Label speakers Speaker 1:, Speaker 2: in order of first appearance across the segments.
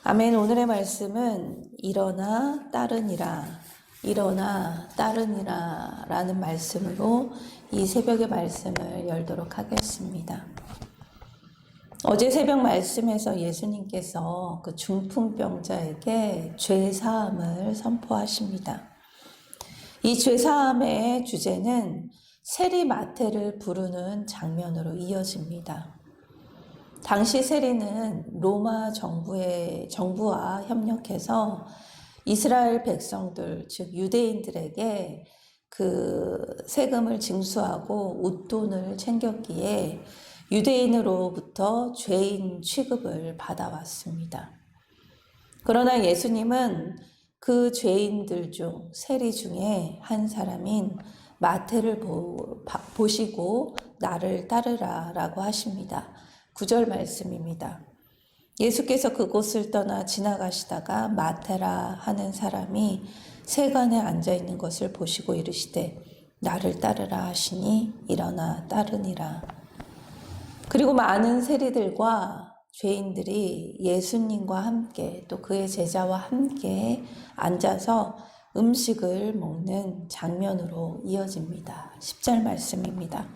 Speaker 1: 아멘. 오늘의 말씀은 일어나 따르니라, 일어나 따르니라 라는 말씀으로 이 새벽의 말씀을 열도록 하겠습니다. 어제 새벽 말씀에서 예수님께서 그 중풍병자에게 죄사함을 선포하십니다. 이 죄사함의 주제는 세리마태를 부르는 장면으로 이어집니다. 당시 세리는 로마 정부와 협력해서 이스라엘 백성들, 즉 유대인들에게 그 세금을 징수하고 웃돈을 챙겼기에 유대인으로부터 죄인 취급을 받아왔습니다. 그러나 예수님은 그 죄인들 중 세리 중에 한 사람인 마태를 보시고 나를 따르라 라고 하십니다. 9절 말씀입니다. 예수께서 그곳을 떠나 지나가시다가 마태라 하는 사람이 세간에 앉아있는 것을 보시고 이르시되 나를 따르라 하시니 일어나 따르니라. 그리고 많은 세리들과 죄인들이 예수님과 함께 또 그의 제자와 함께 앉아서 음식을 먹는 장면으로 이어집니다. 10절 말씀입니다.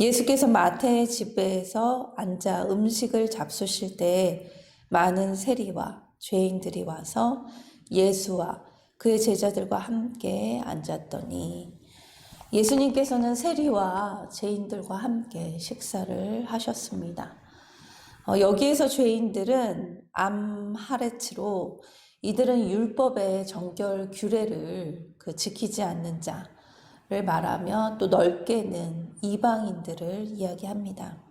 Speaker 1: 예수께서 마태의 집에서 앉아 음식을 잡수실 때 많은 세리와 죄인들이 와서 예수와 그의 제자들과 함께 앉았더니 예수님께서는 세리와 죄인들과 함께 식사를 하셨습니다. 여기에서 죄인들은 암하레츠로 이들은 율법의 정결 규례를 지키지 않는 자를 말하며 또 넓게는 이방인들을 이야기합니다.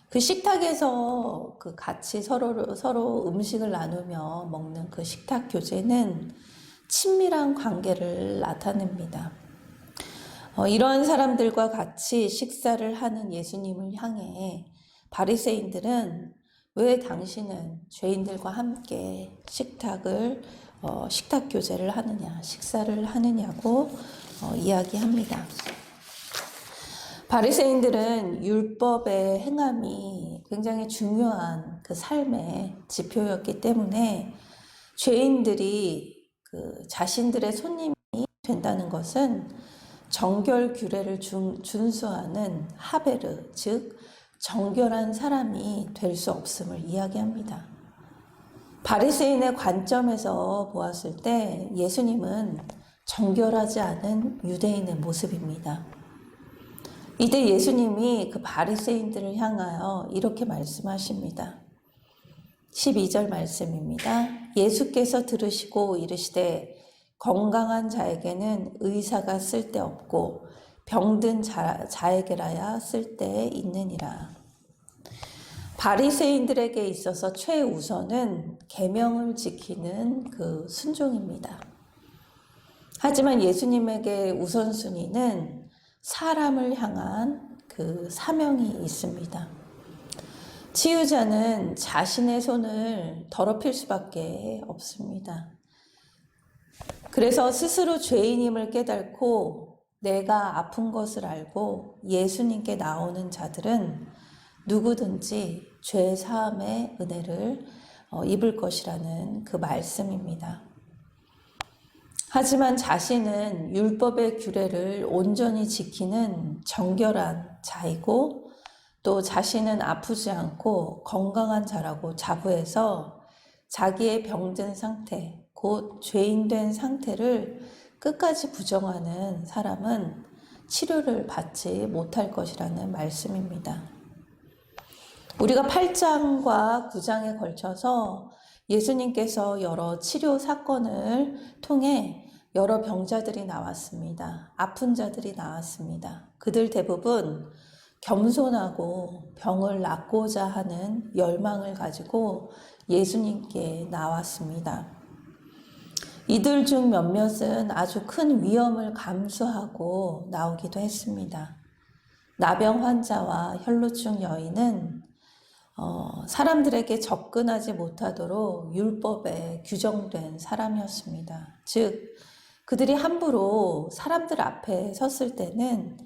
Speaker 1: 그 식탁에서 같이 서로 음식을 나누며 먹는 그 식탁 교제는 친밀한 관계를 나타냅니다. 이러한 사람들과 같이 식사를 하는 예수님을 향해 바리새인들은 왜 당신은 죄인들과 함께 식탁 교제를 하느냐, 식사를 하느냐고 이야기합니다. 바리새인들은 율법의 행함이 굉장히 중요한 그 삶의 지표였기 때문에 죄인들이 자신들의 손님이 된다는 것은 정결 규례를 준수하는 하베르, 즉 정결한 사람이 될 수 없음을 이야기합니다. 바리새인의 관점에서 보았을 때 예수님은 정결하지 않은 유대인의 모습입니다. 이때 예수님이 그 바리새인들을 향하여 이렇게 말씀하십니다. 12절 말씀입니다. 예수께서 들으시고 이르시되 건강한 자에게는 의사가 쓸데없고 병든 자에게라야 쓸데 있느니라. 바리새인들에게 있어서 최우선은 계명을 지키는 그 순종입니다. 하지만 예수님에게 우선순위는 사람을 향한 그 사명이 있습니다. 치유자는 자신의 손을 더럽힐 수밖에 없습니다. 그래서 스스로 죄인임을 깨닫고 내가 아픈 것을 알고 예수님께 나오는 자들은 누구든지 죄 사함의 은혜를 입을 것이라는 그 말씀입니다. 하지만 자신은 율법의 규례를 온전히 지키는 정결한 자이고 또 자신은 아프지 않고 건강한 자라고 자부해서 자기의 병든 상태, 곧 죄인된 상태를 끝까지 부정하는 사람은 치료를 받지 못할 것이라는 말씀입니다. 우리가 8장과 9장에 걸쳐서 예수님께서 여러 치료 사건을 통해 여러 병자들이 나왔습니다. 아픈 자들이 나왔습니다. 그들 대부분 겸손하고 병을 낫고자 하는 열망을 가지고 예수님께 나왔습니다. 이들 중 몇몇은 아주 큰 위험을 감수하고 나오기도 했습니다. 나병 환자와 혈루증 여인은 사람들에게 접근하지 못하도록 율법에 규정된 사람이었습니다. 즉 그들이 함부로 사람들 앞에 섰을 때는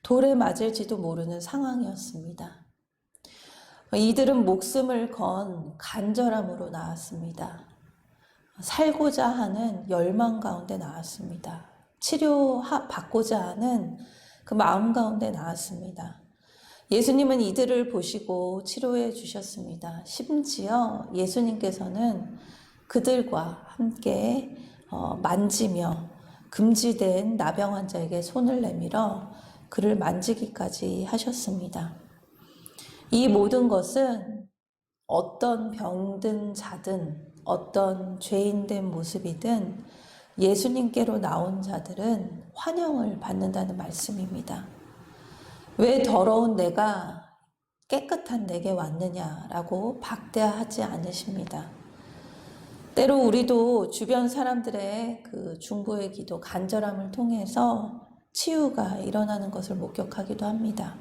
Speaker 1: 돌에 맞을지도 모르는 상황이었습니다. 이들은 목숨을 건 간절함으로 나왔습니다. 살고자 하는 열망 가운데 나왔습니다. 치료받고자 하는 그 마음 가운데 나왔습니다. 예수님은 이들을 보시고 치료해 주셨습니다. 심지어 예수님께서는 그들과 함께 만지며 금지된 나병 환자에게 손을 내밀어 그를 만지기까지 하셨습니다. 이 모든 것은 어떤 병든 자든 어떤 죄인된 모습이든 예수님께로 나온 자들은 환영을 받는다는 말씀입니다. 왜 더러운 내가 깨끗한 내게 왔느냐라고 박대하지 않으십니다. 때로 우리도 주변 사람들의 그 중보의 기도, 간절함을 통해서 치유가 일어나는 것을 목격하기도 합니다.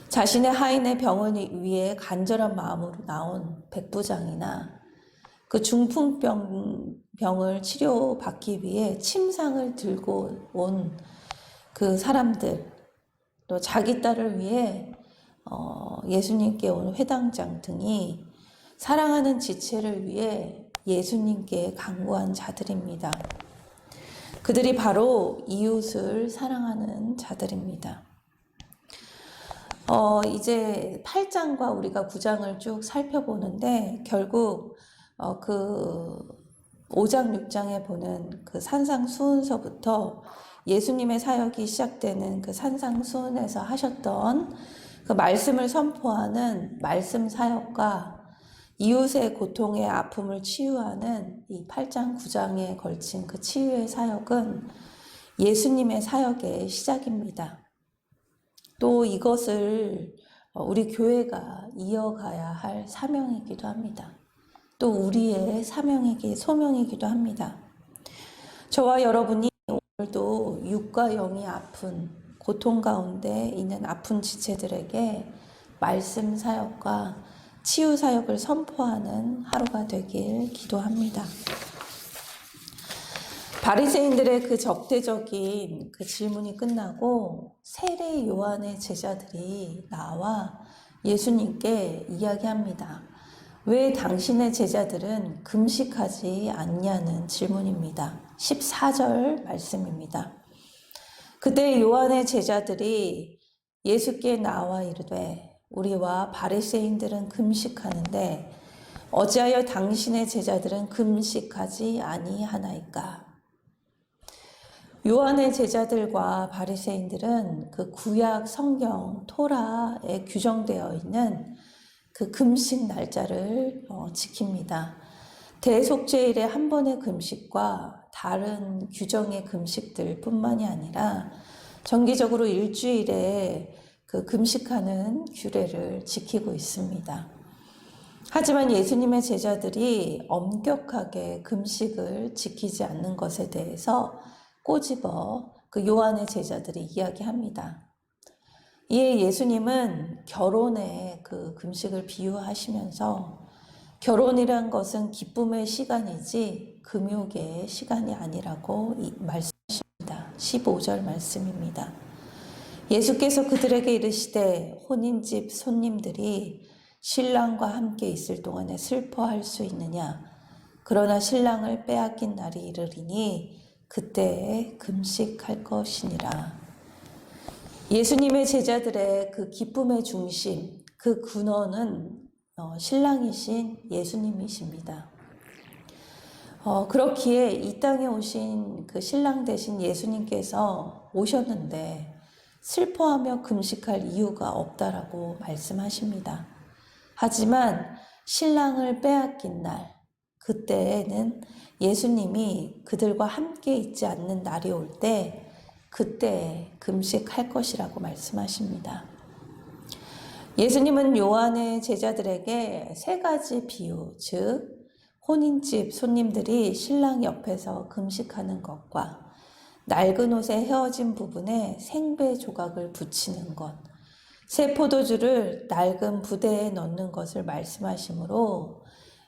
Speaker 1: 자신의 하인의 병을 위해 간절한 마음으로 나온 백부장이나 그 중풍병을 치료받기 위해 침상을 들고 온 그 사람들, 또 자기 딸을 위해 예수님께 온 회당장 등이 사랑하는 지체를 위해 예수님께 간구한 자들입니다. 그들이 바로 이웃을 사랑하는 자들입니다. 이제 8장과 우리가 9장을 쭉 살펴보는데 결국 그 5장, 6장에 보는 그 산상수훈서부터 예수님의 사역이 시작되는 그 산상수훈에서 하셨던 그 말씀을 선포하는 말씀 사역과 이웃의 고통의 아픔을 치유하는 이 8장, 9장에 걸친 그 치유의 사역은 예수님의 사역의 시작입니다. 또 이것을 우리 교회가 이어가야 할 사명이기도 합니다. 또 우리의 소명이기도 합니다. 저와 여러분이 오늘도 육과 영이 아픈 고통 가운데 있는 아픈 지체들에게 말씀 사역과 치유 사역을 선포하는 하루가 되길 기도합니다. 바리새인들의 그 적대적인 그 질문이 끝나고 세례 요한의 제자들이 나와 예수님께 이야기합니다. 왜 당신의 제자들은 금식하지 않냐는 질문입니다. 14절 말씀입니다. 그때 요한의 제자들이 예수께 나와 이르되 우리와 바리새인들은 금식하는데 어찌하여 당신의 제자들은 금식하지 아니하나이까? 요한의 제자들과 바리새인들은 그 구약 성경 토라에 규정되어 있는 그 금식 날짜를 지킵니다. 대속죄일의 한 번의 금식과 다른 규정의 금식들 뿐만이 아니라 정기적으로 일주일에 그 금식하는 규례를 지키고 있습니다. 하지만 예수님의 제자들이 엄격하게 금식을 지키지 않는 것에 대해서 꼬집어 그 요한의 제자들이 이야기합니다. 이에 예수님은 결혼의 그 금식을 비유하시면서 결혼이란 것은 기쁨의 시간이지 금욕의 시간이 아니라고 말씀하십니다. 15절 말씀입니다. 예수께서 그들에게 이르시되 혼인집 손님들이 신랑과 함께 있을 동안에 슬퍼할 수 있느냐? 그러나 신랑을 빼앗긴 날이 이르리니 그때에 금식할 것이니라. 예수님의 제자들의 그 기쁨의 중심, 그 근원은 신랑이신 예수님이십니다. 그렇기에 이 땅에 오신 그 신랑 되신 예수님께서 오셨는데 슬퍼하며 금식할 이유가 없다라고 말씀하십니다. 하지만 신랑을 빼앗긴 날, 그때에는 예수님이 그들과 함께 있지 않는 날이 올 때 그때 금식할 것이라고 말씀하십니다. 예수님은 요한의 제자들에게 세 가지 비유, 즉 혼인집 손님들이 신랑 옆에서 금식하는 것과 낡은 옷의 헤어진 부분에 생배 조각을 붙이는 것, 새 포도주를 낡은 부대에 넣는 것을 말씀하시므로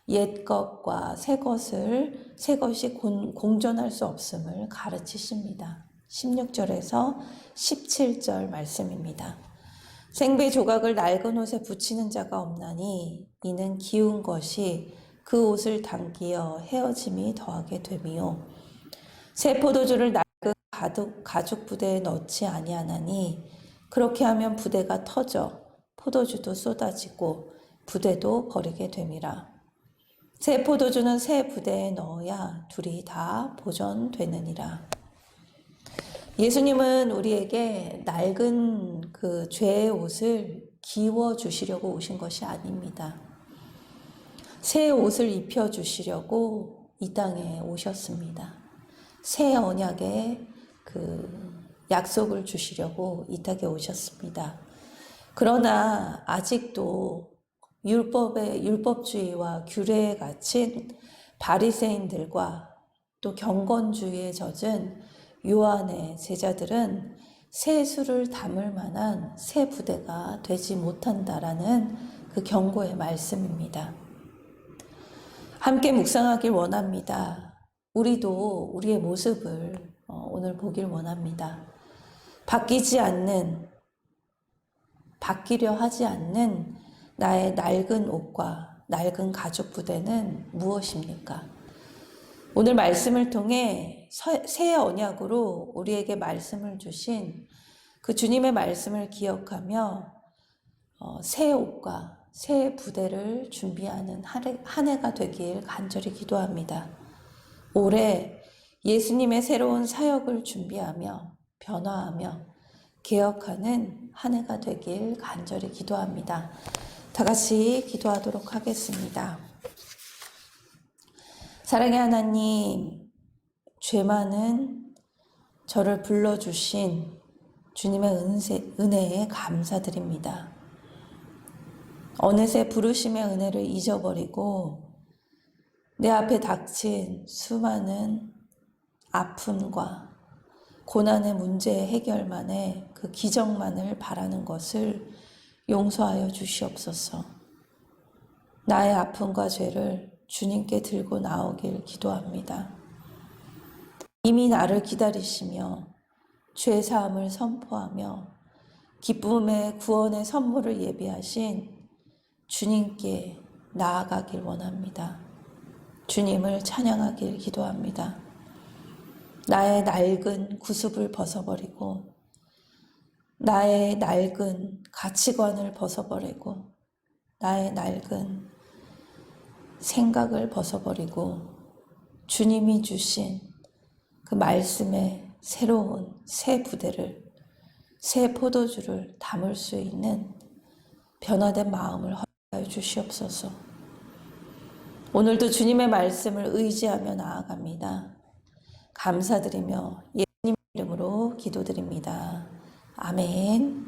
Speaker 1: 옛 것과 새 것이 공존할 수 없음을 가르치십니다. 16절에서 17절 말씀입니다. 생배 조각을 낡은 옷에 붙이는 자가 없나니 이는 기운 것이 그 옷을 당기어 헤어짐이 더하게 됨이요 새 포도주를 낡은 가죽 부대에 넣지 아니하나니 그렇게 하면 부대가 터져 포도주도 쏟아지고 부대도 버리게 됨이라. 새 포도주는 새 부대에 넣어야 둘이 다 보존되느니라. 예수님은 우리에게 낡은 그 죄의 옷을 기워 주시려고 오신 것이 아닙니다. 새 옷을 입혀 주시려고 이 땅에 오셨습니다. 새 언약의 그 약속을 주시려고 이 땅에 오셨습니다. 그러나 아직도 율법주의와 규례에 갇힌 바리새인들과 또 경건주의에 젖은 요한의 제자들은 새 술을 담을 만한 새 부대가 되지 못한다라는 그 경고의 말씀입니다. 함께 묵상하길 원합니다. 우리도 우리의 모습을 오늘 보길 원합니다. 바뀌려 하지 않는 나의 낡은 옷과 낡은 가죽 부대는 무엇입니까? 오늘 말씀을 통해 새 언약으로 우리에게 말씀을 주신 그 주님의 말씀을 기억하며 새 옷과 새 부대를 준비하는 한 해가 되길 간절히 기도합니다. 올해 예수님의 새로운 사역을 준비하며 변화하며 개혁하는 한 해가 되길 간절히 기도합니다. 다 같이 기도하도록 하겠습니다. 사랑의 하나님, 죄 많은 저를 불러주신 주님의 은혜에 감사드립니다. 어느새 부르심의 은혜를 잊어버리고 내 앞에 닥친 수많은 아픔과 고난의 문제 해결만에 그 기적만을 바라는 것을 용서하여 주시옵소서. 나의 아픔과 죄를 주님께 들고 나오길 기도합니다. 이미 나를 기다리시며 죄 사함을 선포하며 기쁨의 구원의 선물을 예비하신 주님께 나아가길 원합니다. 주님을 찬양하길 기도합니다. 나의 낡은 구습을 벗어버리고 나의 낡은 가치관을 벗어버리고 나의 낡은 생각을 벗어버리고 주님이 주신 그 말씀의 새로운 새 부대를, 새 포도주를 담을 수 있는 변화된 마음을 허락하여 주시옵소서. 오늘도 주님의 말씀을 의지하며 나아갑니다. 감사드리며 예수님 이름으로 기도드립니다. 아멘.